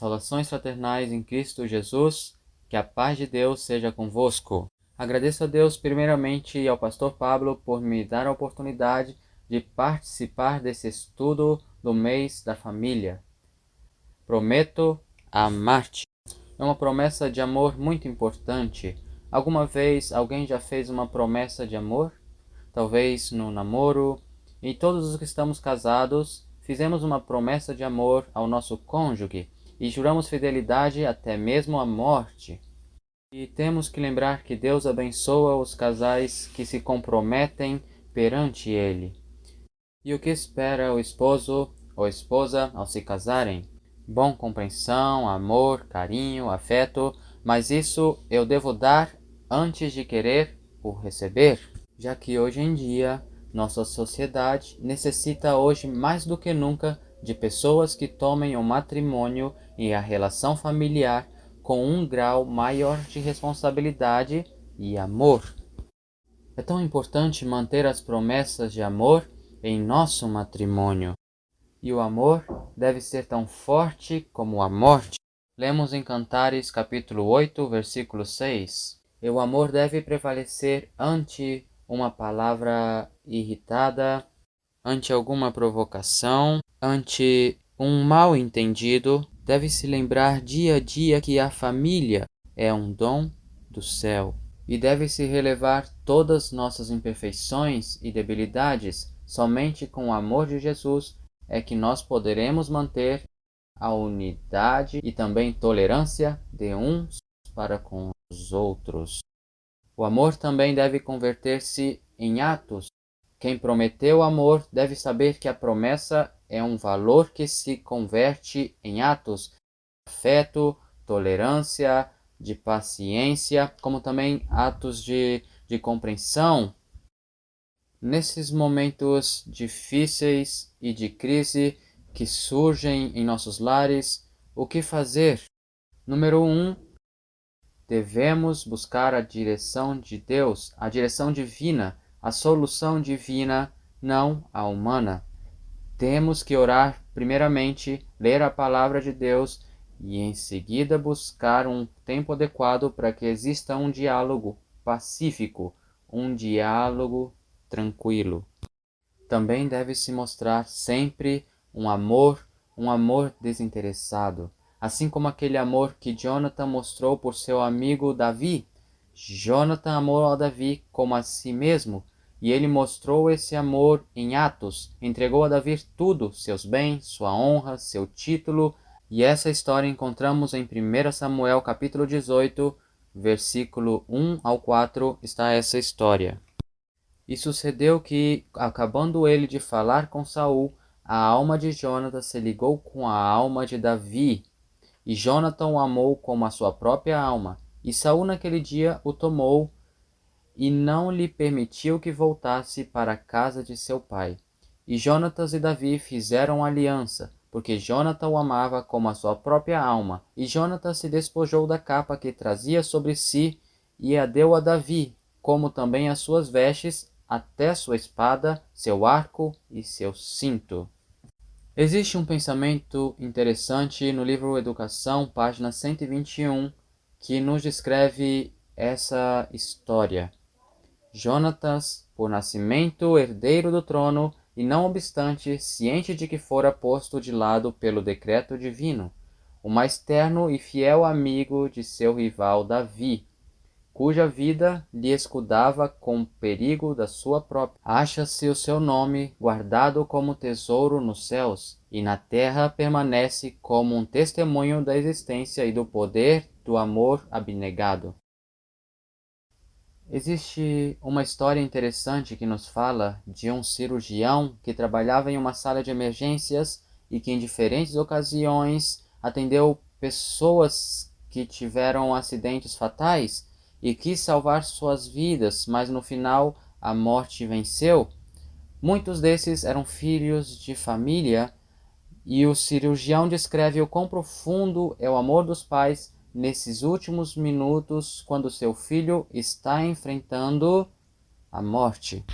Saudações fraternais em Cristo Jesus, que a paz de Deus seja convosco. Agradeço a Deus primeiramente e ao pastor Pablo por me dar a oportunidade de participar desse estudo do mês da família. Prometo amar-te. É uma promessa de amor muito importante. Alguma vez alguém já fez uma promessa de amor? Talvez no namoro. E todos os que estamos casados fizemos uma promessa de amor ao nosso cônjuge e juramos fidelidade até mesmo à morte. E temos que lembrar que Deus abençoa os casais que se comprometem perante Ele. E o que espera o esposo ou esposa ao se casarem? Bom, compreensão, amor, carinho, afeto, mas isso eu devo dar antes de querer o receber, já que hoje em dia nossa sociedade necessita hoje mais do que nunca de pessoas que tomem o matrimônio e a relação familiar com um grau maior de responsabilidade e amor. É tão importante manter as promessas de amor em nosso matrimônio. E o amor deve ser tão forte como a morte. Lemos em Cantares capítulo 8, versículo 6. E o amor deve prevalecer ante uma palavra irritada, ante alguma provocação, ante um mal entendido. Deve-se lembrar dia a dia que a família é um dom do céu. E deve-se relevar todas nossas imperfeições e debilidades. Somente com o amor de Jesus é que nós poderemos manter a unidade e também tolerância de uns para com os outros. O amor também deve converter-se em atos. Quem prometeu amor deve saber que a promessa é um valor que se converte em atos, afeto, tolerância, de paciência, como também atos de compreensão. Nesses momentos difíceis e de crise que surgem em nossos lares, o que fazer? Número 1, devemos buscar a direção de Deus, a direção divina, a solução divina, não a humana. Temos que orar primeiramente, ler a palavra de Deus e em seguida buscar um tempo adequado para que exista um diálogo pacífico, um diálogo tranquilo. Também deve-se mostrar sempre um amor desinteressado, assim como aquele amor que Jonathan mostrou por seu amigo Davi. Jonathan amou a Davi como a si mesmo, e ele mostrou esse amor em atos, entregou a Davi tudo, seus bens, sua honra, seu título, e essa história encontramos em 1 Samuel capítulo 18, versículo 1 ao 4, está essa história. E sucedeu que, acabando ele de falar com Saul, a alma de Jonathan se ligou com a alma de Davi, e Jonathan o amou como a sua própria alma. E Saul naquele dia o tomou e não lhe permitiu que voltasse para a casa de seu pai. E Jonatas e Davi fizeram aliança, porque Jonathan o amava como a sua própria alma. E Jonathan se despojou da capa que trazia sobre si e a deu a Davi, como também as suas vestes, até sua espada, seu arco e seu cinto. Existe um pensamento interessante no livro Educação, página 121, que nos descreve essa história. Jonatas, por nascimento herdeiro do trono, e não obstante, ciente de que fora posto de lado pelo decreto divino, o mais terno e fiel amigo de seu rival Davi, cuja vida lhe escudava com perigo da sua própria. Acha-se o seu nome guardado como tesouro nos céus, e na terra permanece como um testemunho da existência e do poder do amor abnegado. Existe uma história interessante que nos fala de um cirurgião que trabalhava em uma sala de emergências e que em diferentes ocasiões atendeu pessoas que tiveram acidentes fatais e quis salvar suas vidas, mas no final a morte venceu. Muitos desses eram filhos de família e o cirurgião descreve o quão profundo é o amor dos pais nesses últimos minutos quando seu filho está enfrentando a morte.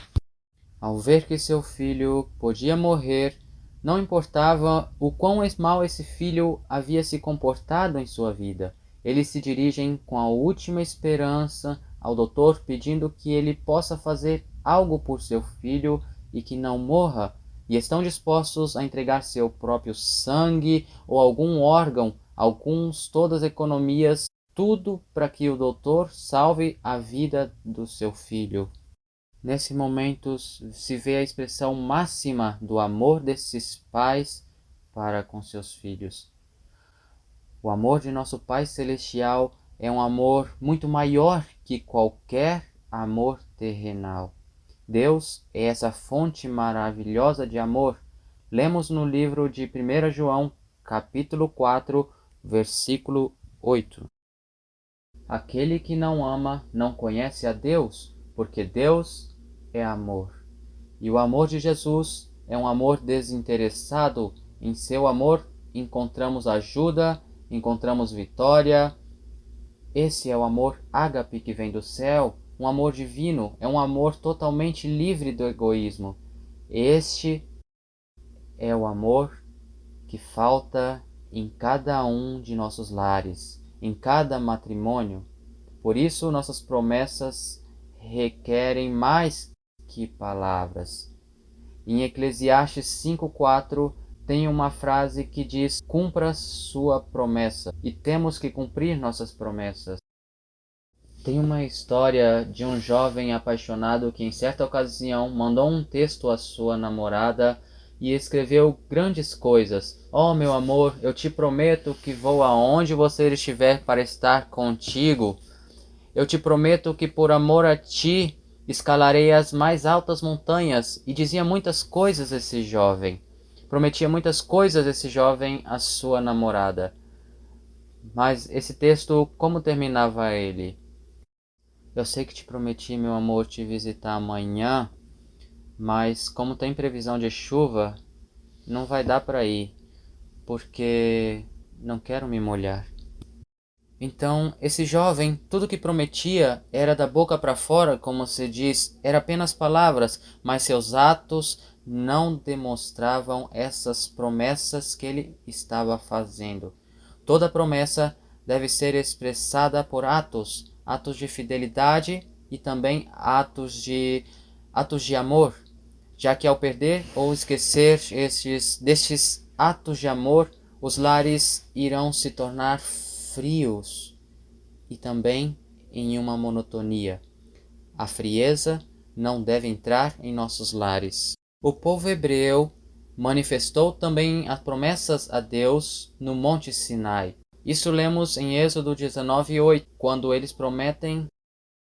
Ao ver que seu filho podia morrer, Não importava o quão mal esse filho havia se comportado em sua vida. Eles se dirigem com a última esperança ao doutor, pedindo que ele possa fazer algo por seu filho e que não morra, e estão dispostos a entregar seu próprio sangue ou algum órgão, alguns todas as economias, tudo para que o doutor salve a vida do seu filho. Nesse momento se vê a expressão máxima do amor desses pais para com seus filhos. O amor de nosso Pai Celestial é um amor muito maior que qualquer amor terrenal. Deus é essa fonte maravilhosa de amor. Lemos no livro de 1 João, capítulo 4, versículo 8. Aquele que não ama não conhece a Deus, porque Deus é amor. E o amor de Jesus é um amor desinteressado. Em seu amor encontramos ajuda, encontramos vitória. Esse é o amor ágape que vem do céu, um amor divino, é um amor totalmente livre do egoísmo. Este é o amor que falta em cada um de nossos lares, em cada matrimônio. Por isso, nossas promessas requerem mais que palavras. Em Eclesiastes 5:4 tem uma frase que diz: cumpra sua promessa, e temos que cumprir nossas promessas. Tem uma história de um jovem apaixonado que em certa ocasião mandou um texto à sua namorada e escreveu grandes coisas. Oh, meu amor, eu te prometo que vou aonde você estiver para estar contigo. Eu te prometo que por amor a ti escalarei as mais altas montanhas. E dizia muitas coisas esse jovem. Prometia muitas coisas esse jovem à sua namorada. Mas esse texto, como terminava ele? Eu sei que te prometi, meu amor, te visitar amanhã, mas como tem previsão de chuva, não vai dar para ir, porque não quero me molhar. Então, esse jovem, tudo que prometia era da boca para fora, como se diz, era apenas palavras, mas seus atos não demonstravam essas promessas que ele estava fazendo. Toda promessa deve ser expressada por atos, atos de fidelidade e também atos de amor, já que ao perder ou esquecer destes atos de amor, os lares irão se tornar frios e também em uma monotonia. A frieza não deve entrar em nossos lares. O povo hebreu manifestou também as promessas a Deus no Monte Sinai. Isso lemos em Êxodo 19:8, quando eles prometem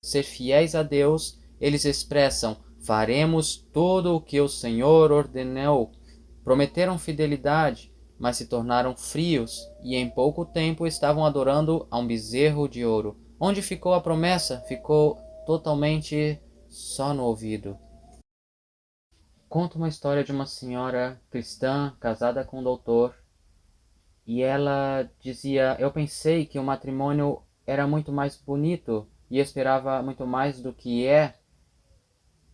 ser fiéis a Deus, eles expressam: faremos tudo o que o Senhor ordenou. Prometeram fidelidade, mas se tornaram frios e em pouco tempo estavam adorando a um bezerro de ouro. Onde ficou a promessa? Ficou totalmente só no ouvido. Conta uma história de uma senhora cristã casada com um doutor e ela dizia: eu pensei que o matrimônio era muito mais bonito e esperava muito mais do que é.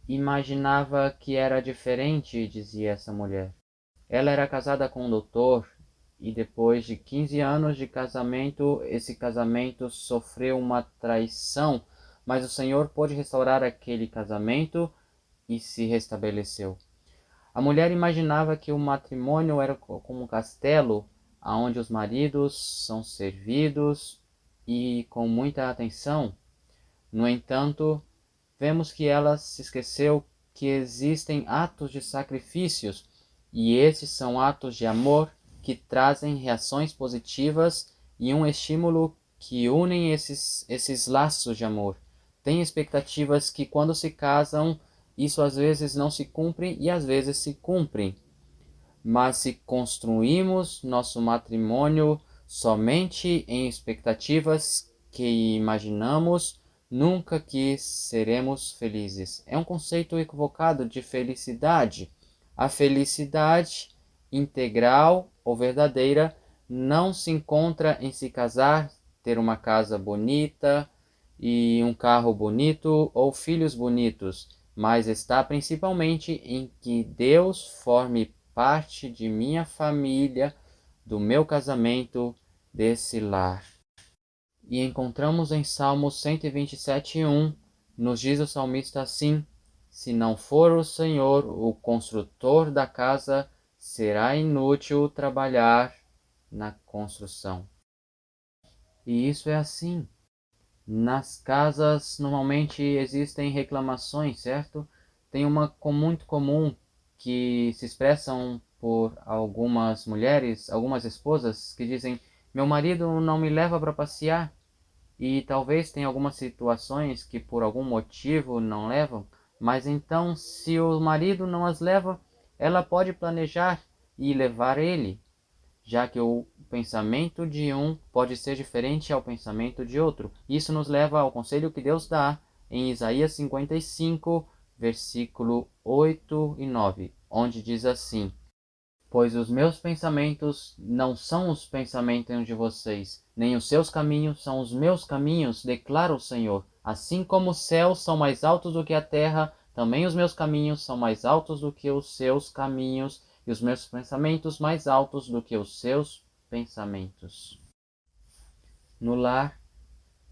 Imaginava que era diferente, dizia essa mulher. Ela era casada com um doutor e depois de 15 anos de casamento, esse casamento sofreu uma traição, mas o Senhor pôde restaurar aquele casamento e se restabeleceu. A mulher imaginava que o matrimônio era como um castelo, onde os maridos são servidos e com muita atenção. No entanto, vemos que ela se esqueceu que existem atos de sacrifícios, e esses são atos de amor que trazem reações positivas e um estímulo que unem esses laços de amor. Tem expectativas que quando se casam, isso às vezes não se cumpre e às vezes se cumpre. Mas se construímos nosso matrimônio somente em expectativas que imaginamos, nunca que seremos felizes. É um conceito equivocado de felicidade. A felicidade integral ou verdadeira não se encontra em se casar, ter uma casa bonita e um carro bonito ou filhos bonitos, mas está principalmente em que Deus forme parte de minha família, do meu casamento, desse lar. E encontramos em Salmos 127:1, nos diz o salmista assim: se não for o Senhor o construtor da casa, será inútil trabalhar na construção. E isso é assim. Nas casas normalmente existem reclamações, certo? Tem uma muito comum que se expressam por algumas mulheres, algumas esposas, que dizem: meu marido não me leva para passear. E talvez tenha algumas situações que por algum motivo não levam, mas então, se o marido não as leva, ela pode planejar e levar ele, já que o pensamento de um pode ser diferente ao pensamento de outro. Isso nos leva ao conselho que Deus dá em Isaías 55, versículo 8 e 9, onde diz assim: pois os meus pensamentos não são os pensamentos de vocês, nem os seus caminhos são os meus caminhos, declara o Senhor. Assim como os céus são mais altos do que a terra, também os meus caminhos são mais altos do que os seus caminhos, e os meus pensamentos mais altos do que os seus pensamentos. No lar,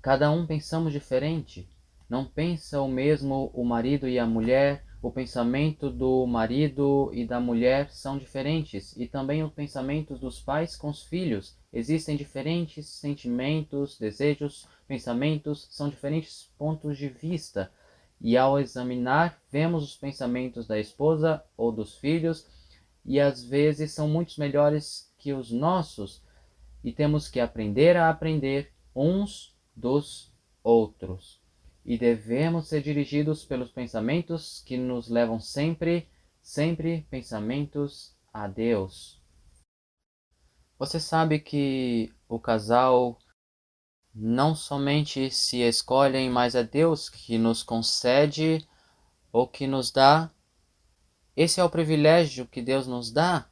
cada um pensamos diferente. Não pensa o mesmo o marido e a mulher. O pensamento do marido e da mulher são diferentes, e também os pensamentos dos pais com os filhos. Existem diferentes sentimentos, desejos, pensamentos, são diferentes pontos de vista. E ao examinar, vemos os pensamentos da esposa ou dos filhos, e às vezes são muito melhores que os nossos, e temos que aprender a aprender uns dos outros. E devemos ser dirigidos pelos pensamentos que nos levam sempre pensamentos a Deus. Você sabe que o casal não somente se escolhem, mas é Deus que nos concede ou que nos dá. Esse é o privilégio que Deus nos dá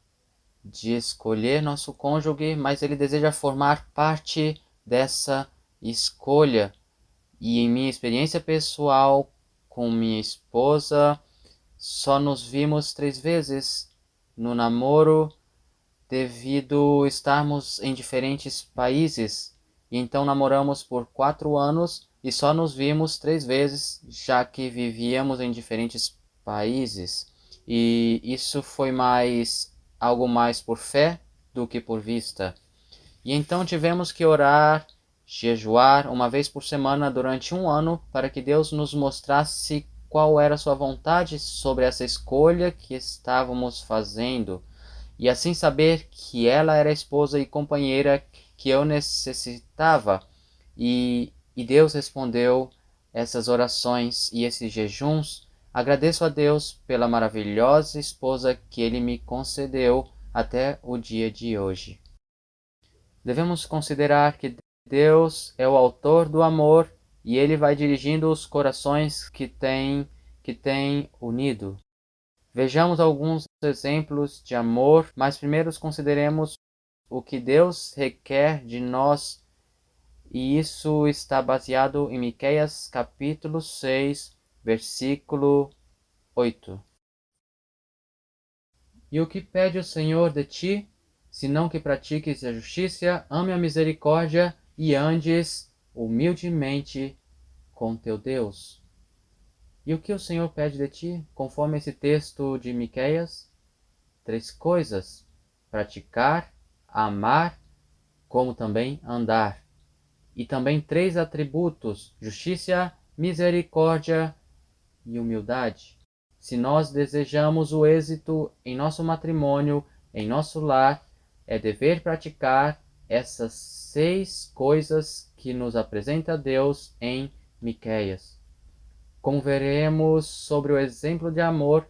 de escolher nosso cônjuge, mas Ele deseja formar parte dessa escolha. E em minha experiência pessoal com minha esposa, só nos vimos 3 vezes no namoro devido estarmos em diferentes países. E então namoramos por 4 anos e só nos vimos 3 vezes, já que vivíamos em diferentes países. E isso foi algo mais por fé do que por vista. E então tivemos que orar, jejuar uma vez por semana durante 1 ano para que Deus nos mostrasse qual era a sua vontade sobre essa escolha que estávamos fazendo. E assim saber que ela era a esposa e companheira que eu necessitava. E Deus respondeu essas orações e esses jejuns. Agradeço a Deus pela maravilhosa esposa que Ele me concedeu até o dia de hoje. Devemos considerar que Deus é o autor do amor e Ele vai dirigindo os corações que tem unido. Vejamos alguns exemplos de amor, mas primeiro consideremos o que Deus requer de nós, e isso está baseado em Miqueias capítulo 6, versículo 8. E o que pede o Senhor de ti, senão que pratiques a justiça, ame a misericórdia e andes humildemente com teu Deus. E o que o Senhor pede de ti, conforme esse texto de Miqueias? 3 coisas: praticar, amar, como também andar. E também 3 atributos: justiça, misericórdia e humildade. Se nós desejamos o êxito em nosso matrimônio, em nosso lar, é dever praticar essas 6 coisas que nos apresenta Deus em Miqueias. Como veremos sobre o exemplo de amor,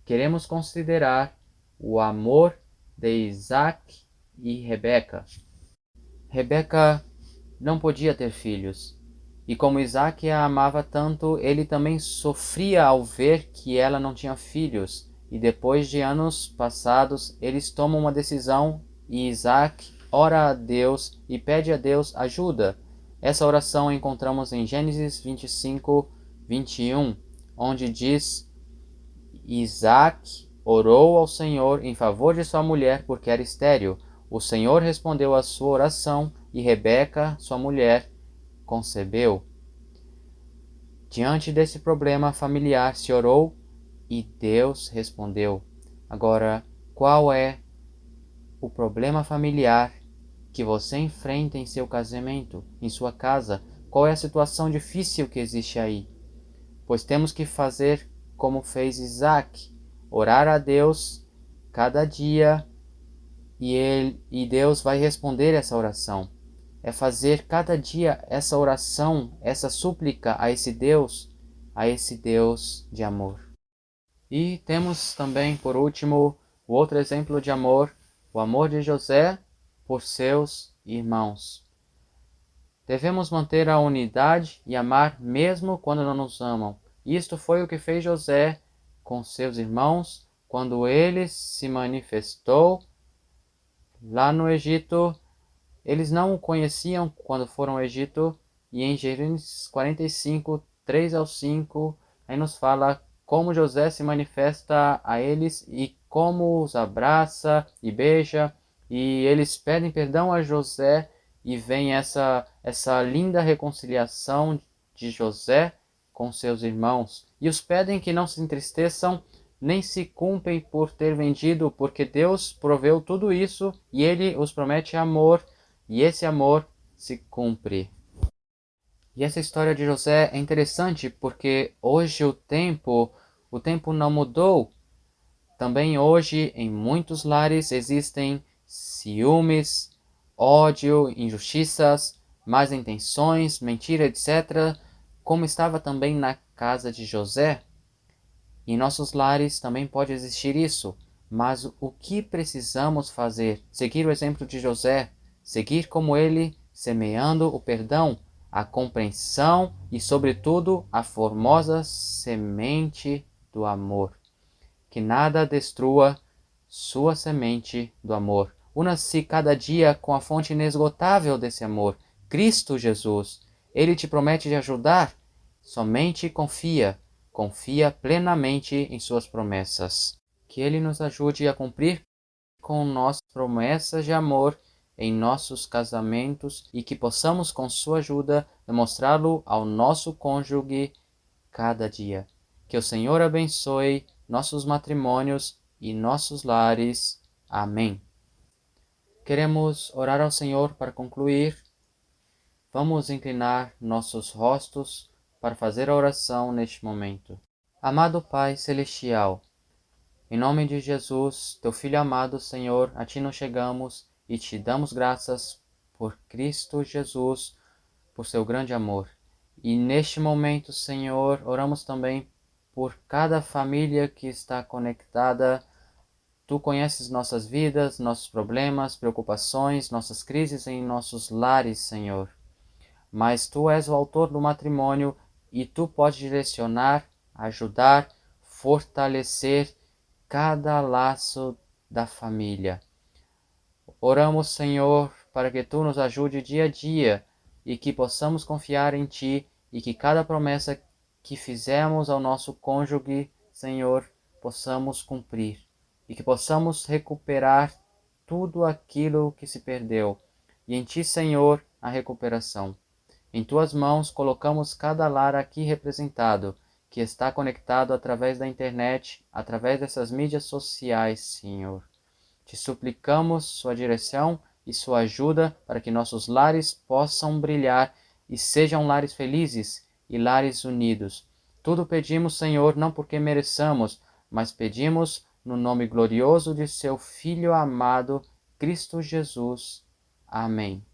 queremos considerar o amor de Isaac e Rebeca. Rebeca não podia ter filhos, e como Isaac a amava tanto, ele também sofria ao ver que ela não tinha filhos, e depois de anos passados, eles tomam uma decisão e Isaac ora a Deus e pede a Deus ajuda. Essa oração encontramos em Gênesis 25, 21, onde diz: Isaac orou ao Senhor em favor de sua mulher porque era estéril. O Senhor respondeu à sua oração e Rebeca, sua mulher, concebeu. Diante desse problema familiar, se orou e Deus respondeu. Agora, qual é o problema familiar que você enfrenta em seu casamento, em sua casa? Qual é a situação difícil que existe aí? Pois temos que fazer como fez Isaac, orar a Deus cada dia e Deus vai responder essa oração. É fazer cada dia essa oração, essa súplica a esse Deus de amor. E temos também, por último, o outro exemplo de amor, o amor de José por seus irmãos. Devemos manter a unidade e amar mesmo quando não nos amam. Isto foi o que fez José com seus irmãos quando ele se manifestou lá no Egito. Eles não o conheciam quando foram ao Egito, e em Gênesis 45, 3 ao 5, aí nos fala como José se manifesta a eles e como os abraça e beija, e eles pedem perdão a José e vem essa linda reconciliação de José com seus irmãos. E os pedem que não se entristeçam nem se culpem por ter vendido, porque Deus proveu tudo isso e Ele os promete amor, e esse amor se cumpre. E essa história de José é interessante porque hoje o tempo não mudou. Também hoje em muitos lares existem ciúmes, ódio, injustiças, más intenções, mentira, etc. Como estava também na casa de José. Em nossos lares também pode existir isso, mas o que precisamos fazer? Seguir o exemplo de José, seguir como ele, semeando o perdão, a compreensão e, sobretudo, a formosa semente do amor. Que nada destrua sua semente do amor. Una-se cada dia com a fonte inesgotável desse amor, Cristo Jesus. Ele te promete te ajudar. Somente confia. Confia plenamente em suas promessas. Que Ele nos ajude a cumprir com nossas promessas de amor em nossos casamentos e que possamos, com sua ajuda, demonstrá-lo ao nosso cônjuge cada dia. Que o Senhor abençoe nossos matrimônios e nossos lares. Amém. Queremos orar ao Senhor para concluir. Vamos inclinar nossos rostos para fazer a oração neste momento. Amado Pai Celestial, em nome de Jesus, Teu Filho amado, Senhor, a Ti nos chegamos e Te damos graças por Cristo Jesus, por Seu grande amor. E neste momento, Senhor, oramos também por cada família que está conectada. Tu conheces nossas vidas, nossos problemas, preocupações, nossas crises em nossos lares, Senhor. Mas Tu és o autor do matrimônio e Tu podes direcionar, ajudar, fortalecer cada laço da família. Oramos, Senhor, para que Tu nos ajude dia a dia e que possamos confiar em Ti e que cada promessa que fizemos ao nosso cônjuge, Senhor, possamos cumprir e que possamos recuperar tudo aquilo que se perdeu. E em Ti, Senhor, a recuperação. Em Tuas mãos colocamos cada lar aqui representado, que está conectado através da internet, através dessas mídias sociais, Senhor. Te suplicamos sua direção e sua ajuda para que nossos lares possam brilhar e sejam lares felizes e lares unidos. Tudo pedimos, Senhor, não porque mereçamos, mas pedimos no nome glorioso de Seu Filho amado, Cristo Jesus. Amém.